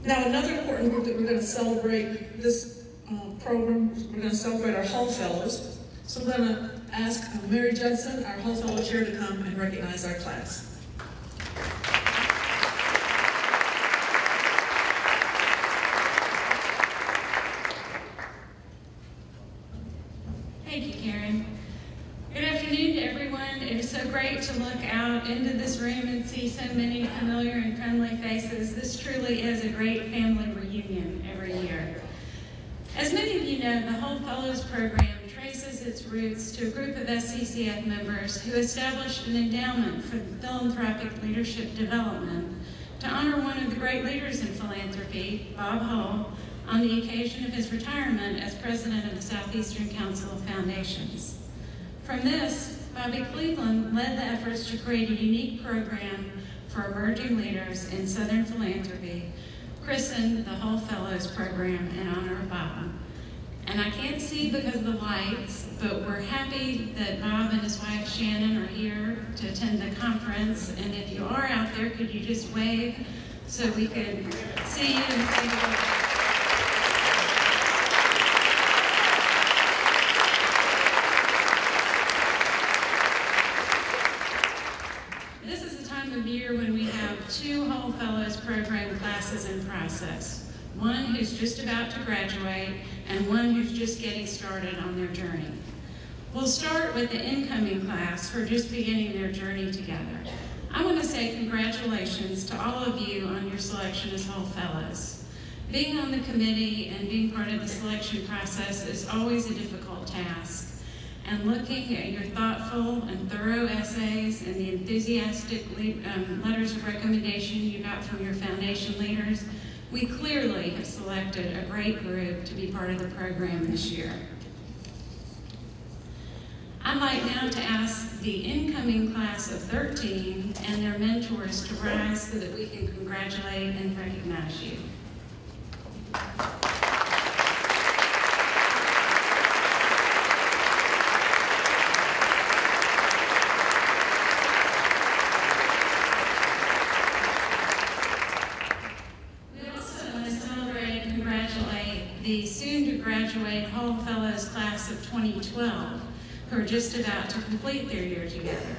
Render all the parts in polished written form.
Now, another important group that we're going to celebrate this program, we're going to celebrate our Hall Fellows. So I'm going to ask Mary Judson, our Hall Fellow Chair, to come and recognize our class. Thank you, Karen. Good afternoon to everyone. It is so great to look out into this room and see so many familiar and friendly faces. This truly is a great family reunion every year. As many of you know, the Whole Fellows Program traces its roots to a group of SECF members who established an endowment for philanthropic leadership development to honor one of the great leaders in philanthropy, Bob Hull, on the occasion of his retirement as president of the Southeastern Council of Foundations. From this, Bobby Cleveland led the efforts to create a unique program for emerging leaders in Southern philanthropy, christened the Whole Fellows Program in honor of Bob. And I can't see because of the lights, but we're happy that Bob and his wife Shannon are here to attend the conference. And if you are out there, could you just wave so we can see you and say hello? When we have two Whole Fellows Program classes in process, one who's just about to graduate and one who's just getting started on their journey. We'll start with the incoming class who are just beginning their journey together. I want to say congratulations to all of you on your selection as Whole Fellows. Being on the committee and being part of the selection process is always a difficult task. And looking at your thoughtful and thorough essays and the enthusiastic letters of recommendation you got from your foundation leaders, we clearly have selected a great group to be part of the program this year. I'd like now to ask the incoming class of 13 and their mentors to rise so that we can congratulate and recognize you. The soon-to-graduate Whole Fellows class of 2012, who are just about to complete their year together.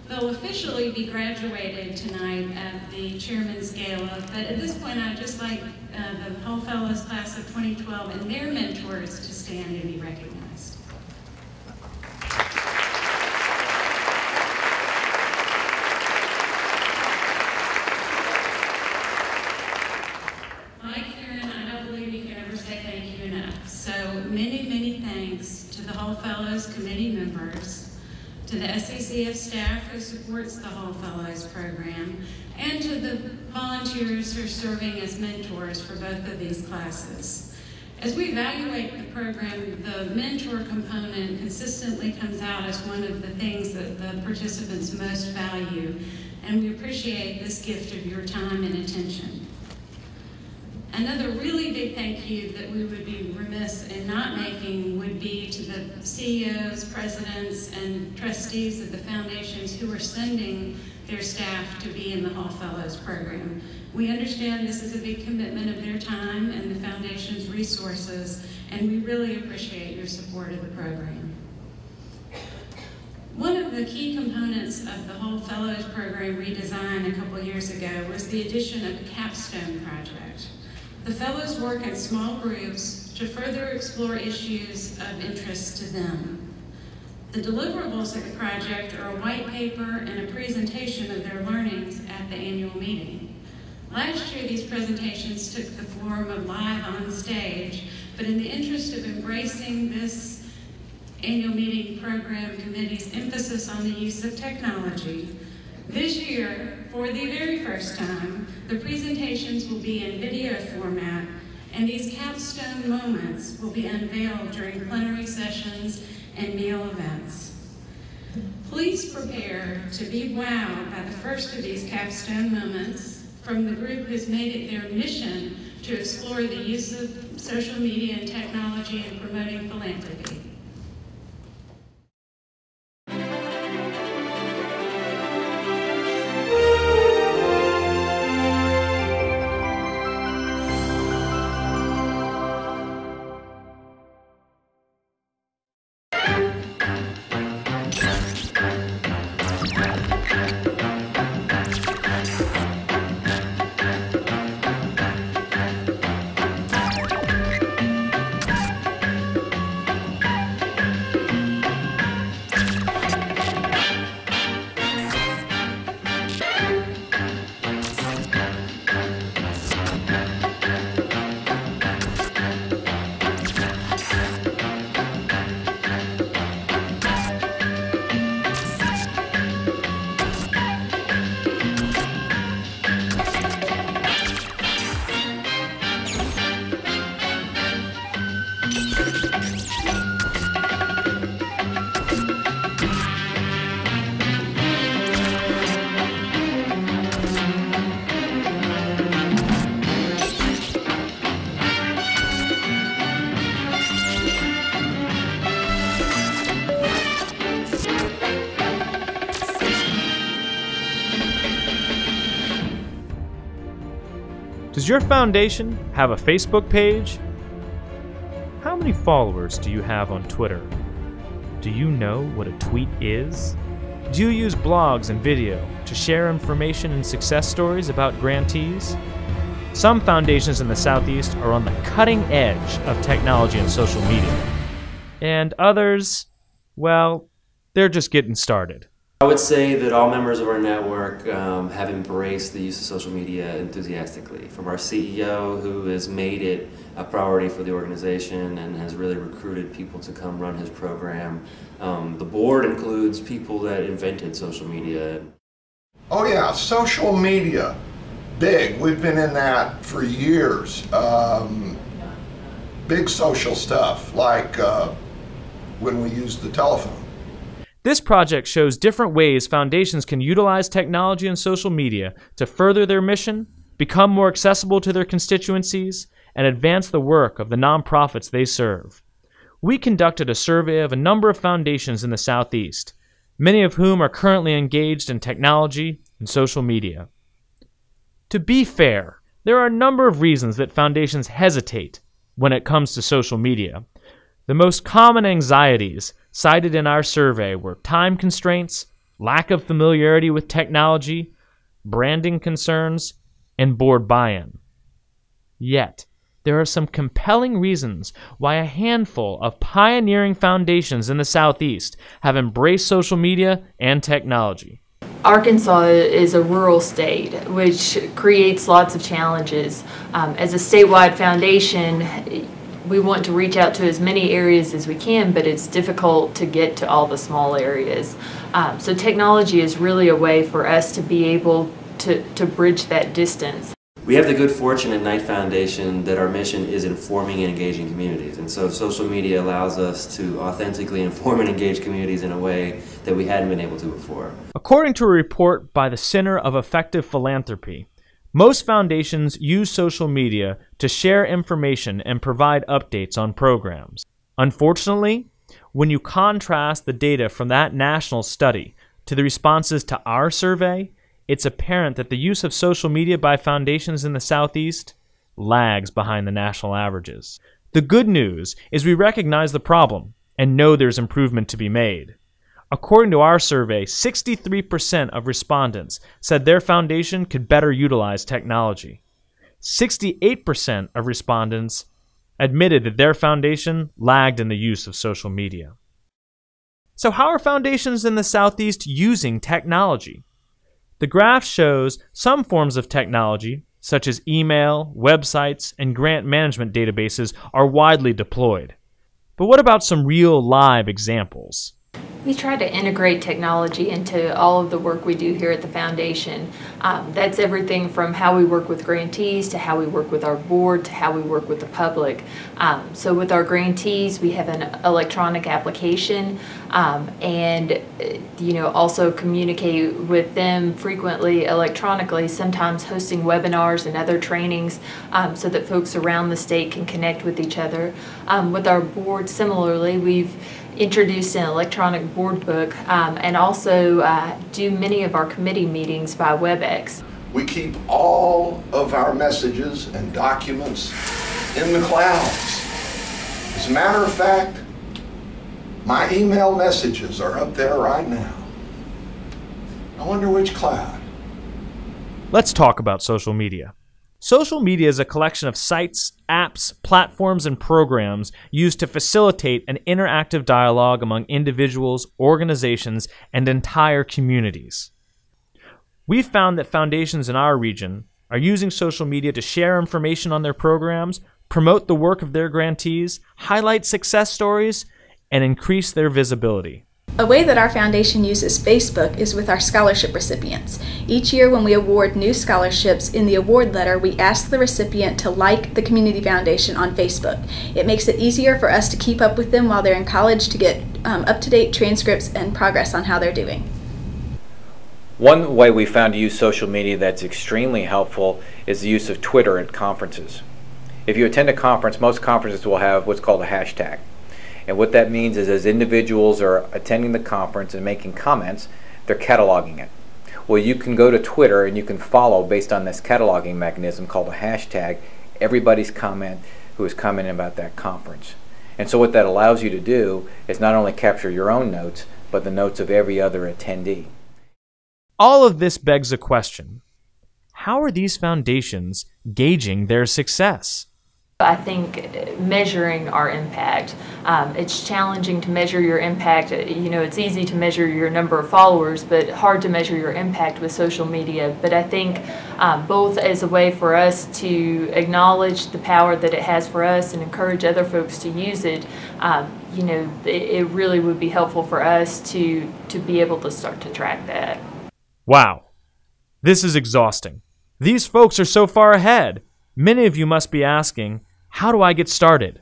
They'll officially be graduated tonight at the Chairman's Gala, but at this point I'd just like the Whole Fellows class of 2012 and their mentors to stand and be recognized. Many thanks to the Whole Fellows committee members, to the SECF staff who supports the Whole Fellows program, and to the volunteers who are serving as mentors for both of these classes. As we evaluate the program, the mentor component consistently comes out as one of the things that the participants most value, and we appreciate this gift of your time and attention. Another really big thank you that we would be remiss in not making would be to the CEOs, presidents, and trustees of the foundations who are sending their staff to be in the Whole Fellows program. We understand this is a big commitment of their time and the foundation's resources, and we really appreciate your support of the program. One of the key components of the Whole Fellows program redesign a couple years ago was the addition of a Capstone project. The fellows work in small groups to further explore issues of interest to them. The deliverables of the project are a white paper and a presentation of their learnings at the annual meeting. Last year, these presentations took the form of live on stage, but in the interest of embracing this annual meeting program committee's emphasis on the use of technology, this year, for the very first time, the presentations will be in video format, and these capstone moments will be unveiled during plenary sessions and meal events. Please prepare to be wowed by the first of these capstone moments from the group who's made it their mission to explore the use of social media and technology in promoting philanthropy. Does your foundation have a Facebook page? How many followers do you have on Twitter? Do you know what a tweet is? Do you use blogs and video to share information and success stories about grantees? Some foundations in the Southeast are on the cutting edge of technology and social media. And others, well, they're just getting started. I would say that all members of our network have embraced the use of social media enthusiastically. From our CEO, who has made it a priority for the organization and has really recruited people to come run his program. The board includes people that invented social media. Oh yeah, social media, big. We've been in that for years. Big social stuff, like when we use the telephone. This project shows different ways foundations can utilize technology and social media to further their mission, become more accessible to their constituencies, and advance the work of the nonprofits they serve. We conducted a survey of a number of foundations in the Southeast, many of whom are currently engaged in technology and social media. To be fair, there are a number of reasons that foundations hesitate when it comes to social media. The most common anxieties cited in our survey were time constraints, lack of familiarity with technology, branding concerns, and board buy-in. Yet, there are some compelling reasons why a handful of pioneering foundations in the Southeast have embraced social media and technology. Arkansas is a rural state, which creates lots of challenges. As a statewide foundation, we want to reach out to as many areas as we can, but it's difficult to get to all the small areas. So technology is really a way for us to be able to bridge that distance. We have the good fortune at Knight Foundation that our mission is informing and engaging communities. And so social media allows us to authentically inform and engage communities in a way that we hadn't been able to before. According to a report by the Center of Effective Philanthropy, most foundations use social media to share information and provide updates on programs. Unfortunately, when you contrast the data from that national study to the responses to our survey, it's apparent that the use of social media by foundations in the Southeast lags behind the national averages. The good news is we recognize the problem and know there's improvement to be made. According to our survey, 63% of respondents said their foundation could better utilize technology. 68% of respondents admitted that their foundation lagged in the use of social media. So how are foundations in the Southeast using technology? The graph shows some forms of technology, such as email, websites, and grant management databases, are widely deployed. But what about some real live examples? We try to integrate technology into all of the work we do here at the foundation. That's everything from how we work with grantees to how we work with our board to how we work with the public. So with our grantees, we have an electronic application and also communicate with them frequently electronically, sometimes hosting webinars and other trainings so that folks around the state can connect with each other. With our board, similarly, we've introduced an electronic board book and also do many of our committee meetings by WebEx. We keep all of our messages and documents in the clouds. As a matter of fact, my email messages are up there right now. I wonder which cloud. Let's talk about social media. Social media is a collection of sites, apps, platforms, and programs used to facilitate an interactive dialogue among individuals, organizations, and entire communities. We've found that foundations in our region are using social media to share information on their programs, promote the work of their grantees, highlight success stories, and increase their visibility. A way that our foundation uses Facebook is with our scholarship recipients. Each year when we award new scholarships, in the award letter we ask the recipient to like the Community Foundation on Facebook. It makes it easier for us to keep up with them while they're in college to get up-to-date transcripts and progress on how they're doing. One way we found to use social media that's extremely helpful is the use of Twitter at conferences. If you attend a conference, most conferences will have what's called a hashtag. And what that means is as individuals are attending the conference and making comments, they're cataloging it. Well, you can go to Twitter and you can follow, based on this cataloging mechanism called a hashtag, everybody's comment who is commenting about that conference. And so what that allows you to do is not only capture your own notes, but the notes of every other attendee. All of this begs a question. How are these foundations gauging their success? I think measuring our impact. It's challenging to measure your impact. You know, it's easy to measure your number of followers, but hard to measure your impact with social media. But I think both as a way for us to acknowledge the power that it has for us and encourage other folks to use it, you know, it really would be helpful for us to be able to start to track that. Wow, this is exhausting. These folks are so far ahead. Many of you must be asking, how do I get started?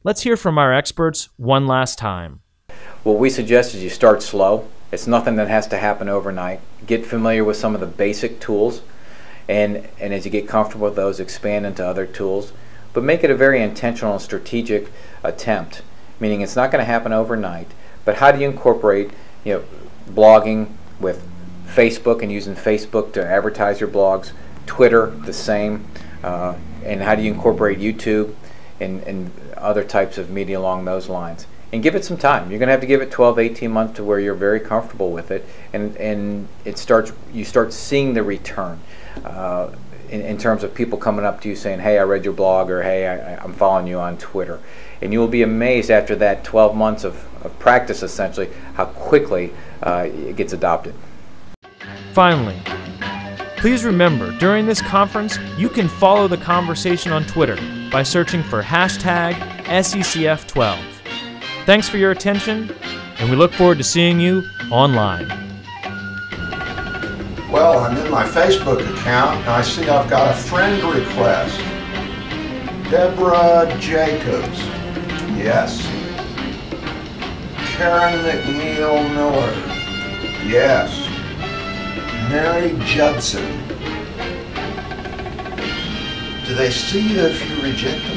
Let's hear from our experts one last time. What we suggest is you start slow. It's nothing that has to happen overnight. Get familiar with some of the basic tools, and as you get comfortable with those, expand into other tools. But make it a very intentional and strategic attempt, meaning it's not going to happen overnight. But how do you incorporate, you know, blogging with Facebook and using Facebook to advertise your blogs, Twitter the same, and how do you incorporate YouTube and other types of media along those lines? And give it some time. You're going to have to give it 12, 18 months to where you're very comfortable with it, and you start seeing the return in terms of people coming up to you saying, hey, I read your blog, or hey, I'm following you on Twitter. And you will be amazed after that 12 months of practice, essentially, how quickly it gets adopted. Finally, please remember, during this conference, you can follow the conversation on Twitter by searching for hashtag SECF12. Thanks for your attention, and we look forward to seeing you online. Well, I'm in my Facebook account, and I see I've got a friend request. Deborah Jacobs. Yes. Karen McNeil Miller. Yes. Mary Judson. Do they see you if you reject them?